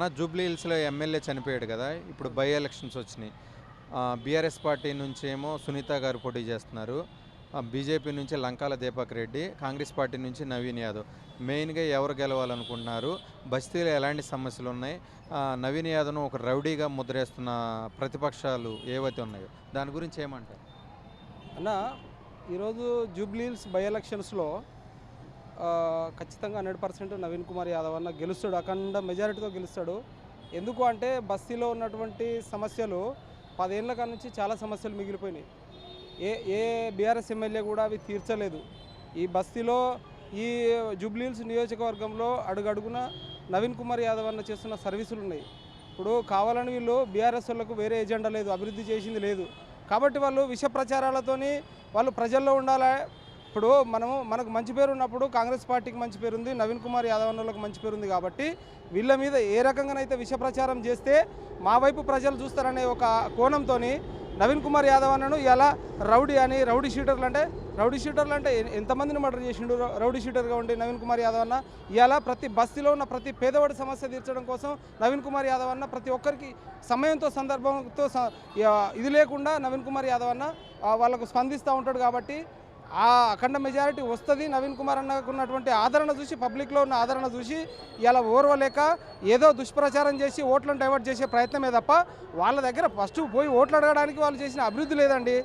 మొన్న జూబ్లీ హిల్స్‌లో ఎమ్మెల్యే చనిపోయాడు కదా! ఇప్పుడు బై ఎలక్షన్స్ వచ్చినాయి. బీఆర్ఎస్ పార్టీ నుంచేమో సునీత గారు పోటీ చేస్తున్నారు. బీజేపీ నుంచి లంకాల దీపక్ రెడ్డి, కాంగ్రెస్ పార్టీ నుంచి నవీన్ యాదవ్. మెయిన్‌గా ఎవరు గెలవాలనుకుంటున్నారు? బస్తీలో ఎలాంటి సమస్యలున్నాయి? నవీన్ యాదవ్‌ను ఒక రౌడీగా ముద్రేస్తున్న ప్రతిపక్షాలు ఏవైతే ఉన్నాయో దాని గురించి ఏమంటారు? అన్న ఈరోజు జూబ్లీ హిల్స్ బై ఎలక్షన్స్లో ఖచ్చితంగా 100% నవీన్ కుమార్ యాదవ్ అన్న గెలుస్తాడు, అఖండ మెజారిటీతో గెలుస్తాడు. ఎందుకు అంటే బస్తీలో ఉన్నటువంటి సమస్యలు 10 ఏళ్ల కాడ నుంచి చాలా సమస్యలు మిగిలిపోయినాయి. ఏ ఏ బీఆర్ఎస్ ఎమ్మెల్యే కూడా అవి తీర్చలేదు. ఈ బస్తీలో ఈ జూబ్లీ హిల్స్ నియోజకవర్గంలో అడుగడుగున నవీన్ కుమార్ యాదవ్ అన్న చేస్తున్న సర్వీసులు ఉన్నాయి. ఇప్పుడు కావాలని వీళ్ళు బీఆర్ఎస్ వాళ్ళకు వేరే ఎజెండా లేదు, అభివృద్ధి చేసింది లేదు. కాబట్టి వాళ్ళు విష ప్రచారాలతోని వాళ్ళు ప్రజల్లో ఉండాలి. ఇప్పుడు మనకు మంచి పేరు ఉన్నప్పుడు కాంగ్రెస్ పార్టీకి మంచి పేరు ఉంది, నవీన్ కుమార్ యాదవ్ అన్నలకు మంచి పేరు ఉంది. కాబట్టి వీళ్ళ మీద ఏ రకంగానైతే విష ప్రచారం చేస్తే మా వైపు ప్రజలు చూస్తారనే ఒక కోణంతో నవీన్ కుమార్ యాదవ్ అన్నను ఇలా రౌడీ అని రౌడీ షూటర్లు అంటే ఎంతమందిని మర్డర్ చేసిండు రౌడీ షూటర్గా ఉండి నవీన్ కుమార్ యాదవ్ అన్న ఇలా ప్రతి బస్తీలో ఉన్న ప్రతి పేదవాడి సమస్య తీర్చడం కోసం నవీన్ కుమార్ యాదవ్ అన్న ప్రతి ఒక్కరికి సమయంతో సందర్భంతో ఇది లేకుండా నవీన్ కుమార్ యాదవ్ అన్న వాళ్ళకు స్పందిస్తూ ఉంటాడు. కాబట్టి ఆ అఖండ మెజారిటీ వస్తుంది. నవీన్ కుమార్ అన్నకు ఉన్నటువంటి ఆదరణ చూసి, పబ్లిక్లో ఉన్న ఆదరణ చూసి ఇలా ఓర్వలేక ఏదో దుష్ప్రచారం చేసి ఓట్లను డైవర్ట్ చేసే ప్రయత్నమే తప్ప వాళ్ళ దగ్గర ఫస్ట్ పోయి ఓట్లు అడగడానికి వాళ్ళు చేసిన అభివృద్ధి లేదండి.